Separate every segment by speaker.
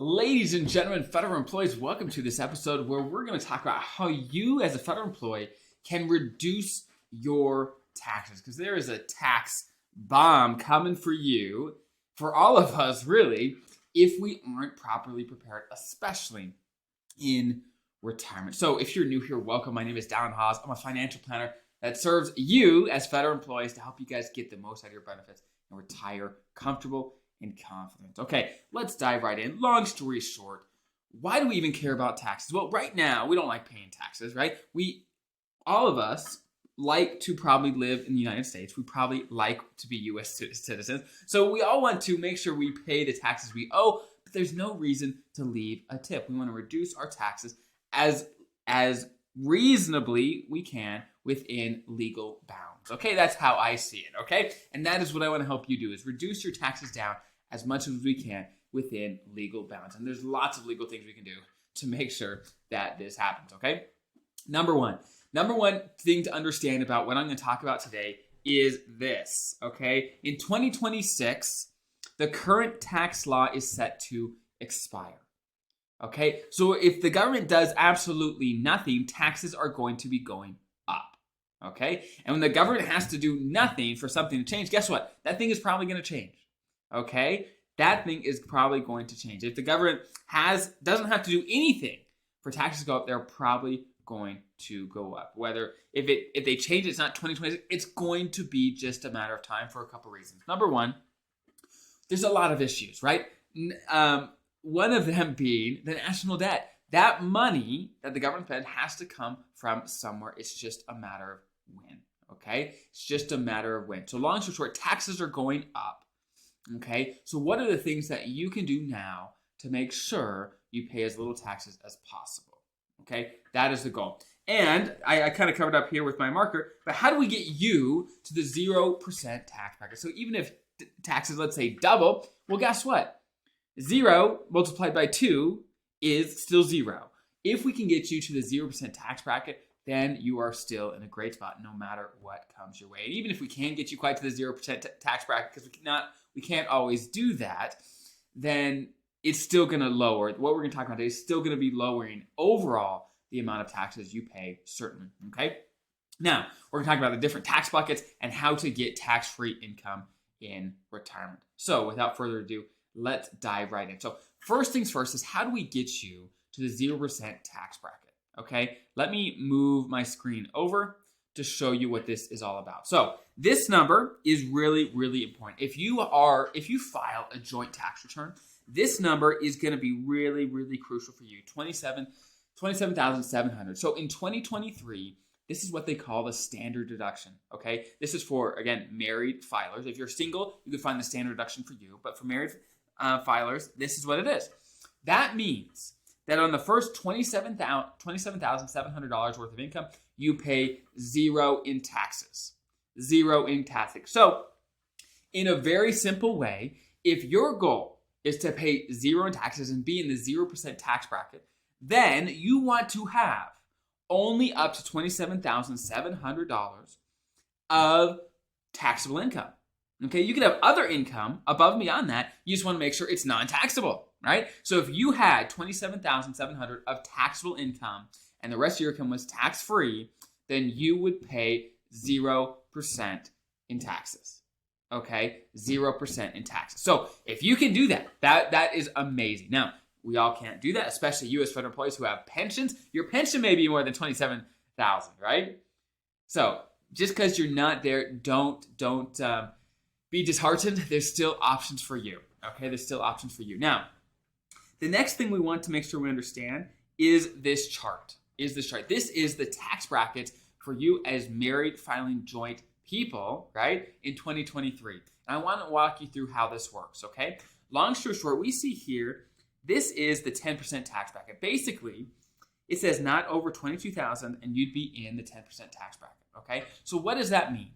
Speaker 1: Ladies and gentlemen, federal employees, welcome to this episode where we're going to talk about how you as a federal employee can reduce your taxes, because there is a tax bomb coming for you, for all of us really, if we aren't properly prepared, especially in retirement. So if you're new here, welcome. My name is Dallin Haas. I'm a financial planner that serves you as federal employees to help you guys get the most out of your benefits and retire comfortable and confident. Okay, let's dive right in. Long story short, why do we even care about taxes? Well, right now, we don't like paying taxes, right? All of us like to probably live in the United States. We probably like to be U.S. citizens. So we all want to make sure we pay the taxes we owe, but there's no reason to leave a tip. We want to reduce our taxes as reasonably we can within legal bounds. Okay, that's how I see it, okay? And that is what I want to help you do, is reduce your taxes down as much as we can within legal bounds. And there's lots of legal things we can do to make sure that this happens, okay? Number one thing to understand about what I'm going to talk about today is this, okay? In 2026, the current tax law is set to expire, okay? So if the government does absolutely nothing, taxes are going to be going up, okay? And when the government has to do nothing for something to change, guess what? That thing is probably going to change. Okay, that thing is probably going to change. If the government doesn't have to do anything for taxes to go up, they're probably going to go up. Whether if they change it's not 2026, it's going to be just a matter of time for a couple reasons. Number one, there's a lot of issues, right? One of them being the national debt. That money that the government spends has to come from somewhere. It's just a matter of when. Okay, it's just a matter of when. So long story short, taxes are going up. Okay, so what are the things that you can do now to make sure you pay as little taxes as possible? Okay, that is the goal. And I kind of covered up here with my marker, but how do we get you to the 0% tax bracket? So even if taxes, let's say, double, well, guess what? 0 multiplied by 2 is still 0. If we can get you to the 0% tax bracket, then you are still in a great spot no matter what comes your way. And even if we can't get you quite to the 0% tax bracket, because we can't always do that, then it's still going to lower. What we're going to talk about today is still going to be lowering overall the amount of taxes you pay, certainly. Okay. Now, we're going to talk about the different tax buckets and how to get tax-free income in retirement. So without further ado, let's dive right in. So first things first is, how do we get you to the 0% tax bracket? Okay, let me move my screen over to show you what this is all about. So this number is really, really important. If you file a joint tax return, this number is going to be really, really crucial for you. $27,700. So in 2023, this is what they call the standard deduction. Okay, this is for, again, married filers. If you're single, you can find the standard deduction for you. But for married filers, this is what it is. That means that on the first $27,700 worth of income, you pay 0 in taxes. 0 in taxes. So, in a very simple way, if your goal is to pay 0 in taxes and be in the 0% tax bracket, then you want to have only up to $27,700 of taxable income. Okay, you could have other income above and beyond that. You just want to make sure it's non-taxable. Right? So if you had $27,700 of taxable income and the rest of your income was tax-free, then you would pay 0% in taxes. Okay? 0% in taxes. So if you can do that is amazing. Now, we all can't do that, especially you as federal employees who have pensions. Your pension may be more than $27,000, right? So just because you're not there, don't be disheartened. There's still options for you. Okay? There's still options for you. Now, the next thing we want to make sure we understand is this chart. This is the tax bracket for you as married filing joint people, right, in 2023. And I want to walk you through how this works, okay? Long story short, we see here, this is the 10% tax bracket. Basically, it says not over $22,000 and you'd be in the 10% tax bracket, okay? So what does that mean?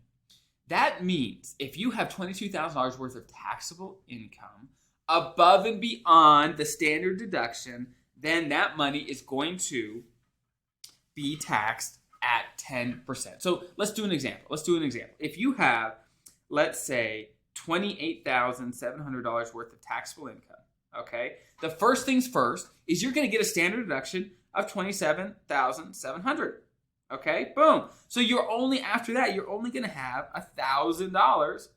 Speaker 1: That means if you have $22,000 worth of taxable income above and beyond the standard deduction, then that money is going to be taxed at 10%. So let's do an example. If you have, let's say, $28,700 worth of taxable income, okay? The first things first is you're going to get a standard deduction of $27,700, okay? Boom. So you're only, after that, you're only going to have $1,000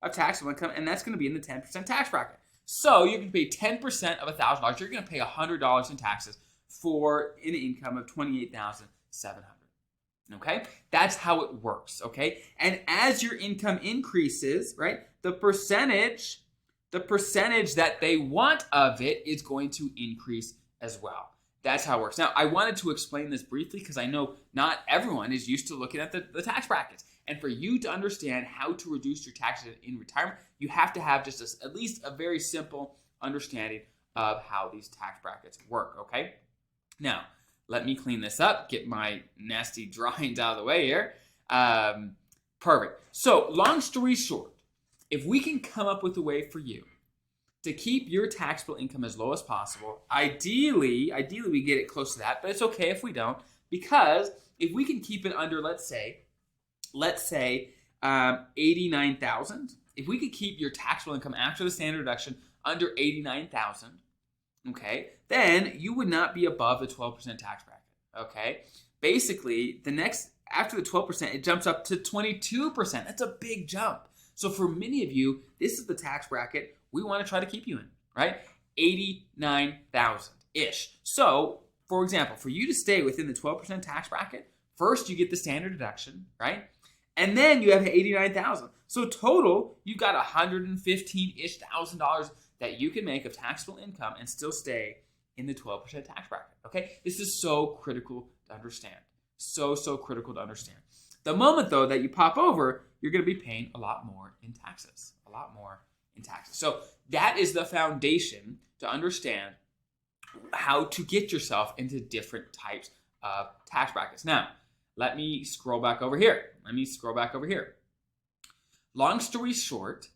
Speaker 1: of taxable income, and that's going to be in the 10% tax bracket. So you can pay 10% of $1,000. You're going to pay $100 in taxes for an income of $28,700. Okay, that's how it works. Okay, and as your income increases, right, the percentage that they want of it is going to increase as well. That's how it works. Now, I wanted to explain this briefly because I know not everyone is used to looking at the tax brackets. And for you to understand how to reduce your taxes in retirement, you have to have just at least a very simple understanding of how these tax brackets work. Okay, now, let me clean this up, get my nasty drawings out of the way here. Perfect. So, long story short, if we can come up with a way for you to keep your taxable income as low as possible, ideally we get it close to that, but it's okay if we don't, because if we can keep it under, let's say, 89,000. If we could keep your taxable income after the standard deduction under 89,000, okay, then you would not be above the 12% tax bracket, okay? Basically, after the 12%, it jumps up to 22%. That's a big jump. So for many of you, this is the tax bracket we want to try to keep you in, right? 89,000-ish. So, for example, for you to stay within the 12% tax bracket, first you get the standard deduction, right? And then you have 89,000. So total, you've got $115-ish thousand that you can make of taxable income and still stay in the 12% tax bracket, okay? This is so critical to understand. So critical to understand. The moment, though, that you pop over, you're going to be paying a lot more in taxes. So that is the foundation to understand how to get yourself into different types of tax brackets. Now, let me scroll back over here. Long story short,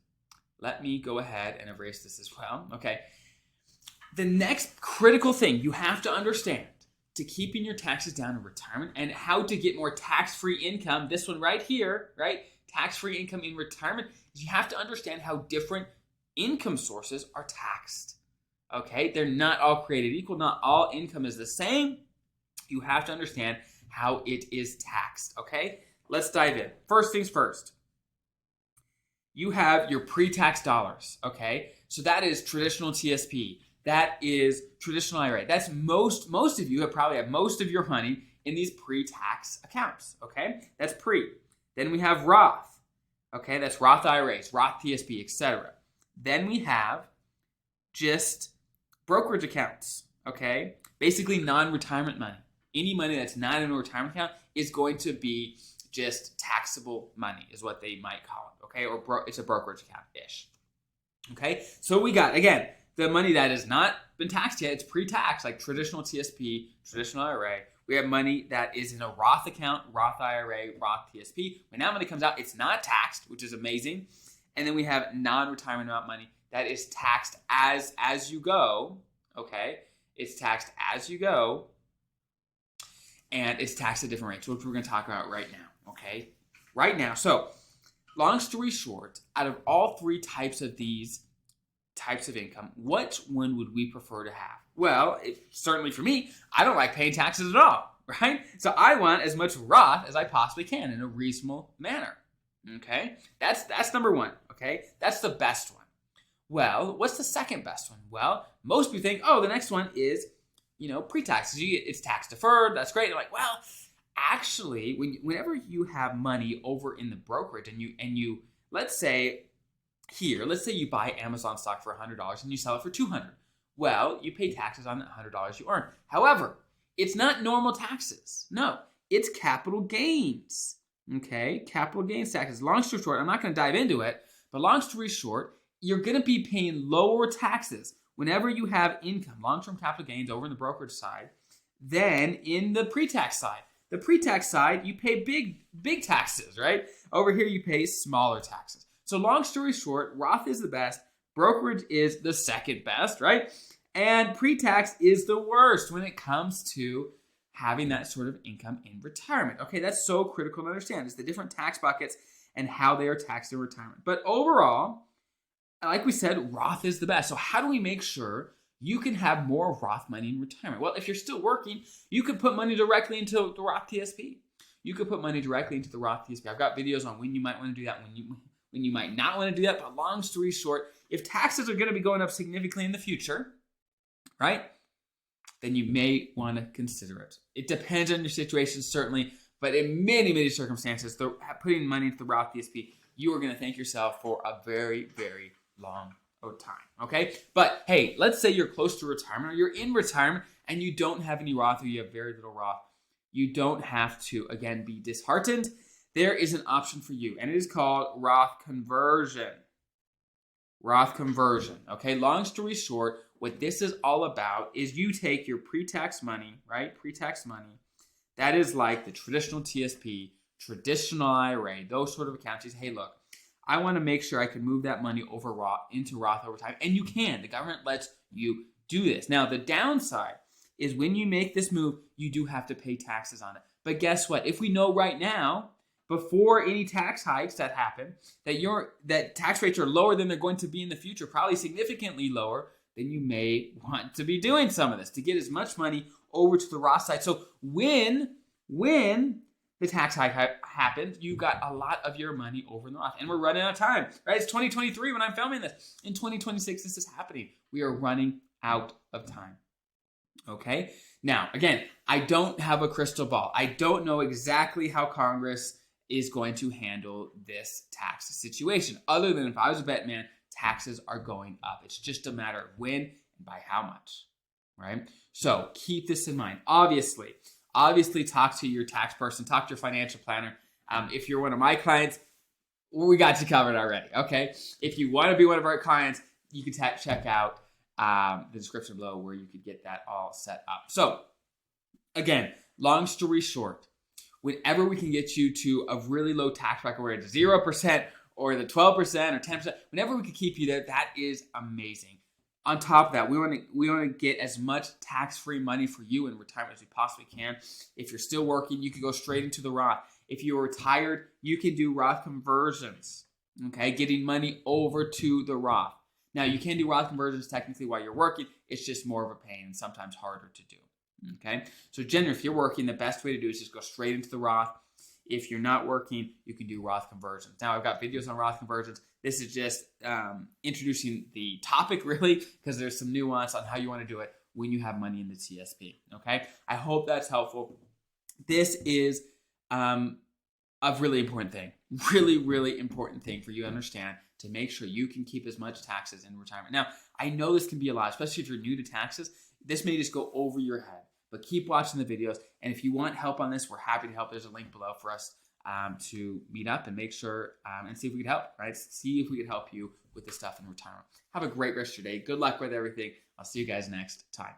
Speaker 1: let me go ahead and erase this as well, okay? The next critical thing you have to understand to keeping your taxes down in retirement and how to get more tax-free income, this one right here, right? Tax-free income in retirement, is you have to understand how different income sources are taxed, okay? They're not all created equal. Not all income is the same. You have to understand how it is taxed, okay? Let's dive in. First things first. You have your pre-tax dollars, okay? So that is traditional TSP. That is traditional IRA. That's most of you probably have most of your money in these pre-tax accounts, okay? That's pre. Then we have Roth, okay? That's Roth IRAs, Roth TSP, etc. Then we have just brokerage accounts, okay? Basically non-retirement money. Any money that's not in a retirement account is going to be just taxable money is what they might call it, okay? Or it's a brokerage account-ish, okay? So we got, again, the money that has not been taxed yet. It's pre-tax, like traditional TSP, traditional IRA. We have money that is in a Roth account, Roth IRA, Roth TSP. When that money comes out, it's not taxed, which is amazing. And then we have non-retirement amount money that is taxed as you go, okay? It's taxed as you go, and it's taxed at different rates, which we're going to talk about right now, okay? Right now. So, long story short, out of all three types of these types of income, which one would we prefer to have? Well, certainly for me, I don't like paying taxes at all, right? So I want as much Roth as I possibly can in a reasonable manner, okay? That's number one, okay? That's the best one. Well, what's the second best one? Well, most people think, oh, the next one is, pre-tax. It's tax deferred. That's great. They're like, well, actually, whenever you have money over in the brokerage and you let's say you buy Amazon stock for $100 and you sell it for $200. Well, you pay taxes on that $100 you earn. However, it's not normal taxes. No, it's capital gains. Okay, capital gains taxes. Long story short, I'm not going to dive into it, but long story short, you're going to be paying lower taxes whenever you have income, long-term capital gains over in the brokerage side, than in the pre-tax side. The pre-tax side, you pay big taxes, right? Over here, you pay smaller taxes. So long story short, Roth is the best, brokerage is the second best, right? And pre-tax is the worst when it comes to having that sort of income in retirement. Okay, that's so critical to understand. It's the different tax buckets and how they are taxed in retirement. But overall, like we said, Roth is the best. So how do we make sure you can have more Roth money in retirement? Well, if you're still working, you could put money directly into the Roth TSP. You could put money directly into the Roth TSP. I've got videos on when you might want to do that, when you might not want to do that. But long story short, if taxes are going to be going up significantly in the future, right, then you may want to consider it. It depends on your situation, certainly, but in many, many circumstances, putting money into the Roth TSP, you are going to thank yourself for a very, very long time, okay? But hey, let's say you're close to retirement or you're in retirement and you don't have any Roth or you have very little Roth. You don't have to, again, be disheartened. There is an option for you, and it is called Roth conversion. Roth conversion, okay? Long story short, what this is all about is you take your pre-tax money, right? Pre-tax money. That is like the traditional TSP, traditional IRA, those sort of accounts. You say, hey, look, I want to make sure I can move that money into Roth over time. And you can. The government lets you do this. Now, the downside is when you make this move, you do have to pay taxes on it. But guess what? If we know right now, before any tax hikes that happen, that tax rates are lower than they're going to be in the future, probably significantly lower, then you may want to be doing some of this to get as much money over to the Roth side. So when the tax hike happens, you got a lot of your money over in the Roth. And we're running out of time, right? It's 2023 when I'm filming this. In 2026, this is happening. We are running out of time. Okay? Now, again, I don't have a crystal ball. I don't know exactly how Congress is going to handle this tax situation. Other than if I was a bet man, taxes are going up. It's just a matter of when and by how much, right? So keep this in mind. Obviously, talk to your tax person, talk to your financial planner. If you're one of my clients, we got you covered already, okay? If you want to be one of our clients, you can check out the description below where you could get that all set up. So again, long story short, whenever we can get you to a really low tax bracket where it's 0% or the 12% or 10%, whenever we can keep you there, that is amazing. On top of that, we want to get as much tax-free money for you in retirement as we possibly can. If you're still working, you can go straight into the Roth. If you're retired, you can do Roth conversions, okay, getting money over to the Roth. Now, you can do Roth conversions technically while you're working. It's just more of a pain and sometimes harder to do, okay? So generally, if you're working, the best way to do is just go straight into the Roth. If you're not working, you can do Roth conversions. Now, I've got videos on Roth conversions. This is just introducing the topic, really, because there's some nuance on how you want to do it when you have money in the TSP, okay? I hope that's helpful. This is a really important thing, really important thing for you to understand to make sure you can keep as much taxes in retirement. Now, I know this can be a lot, especially if you're new to taxes. This may just go over your head. But keep watching the videos. And if you want help on this, we're happy to help. There's a link below for us to meet up and make sure and see if we could help, right? See if we could help you with this stuff in retirement. Have a great rest of your day. Good luck with everything. I'll see you guys next time.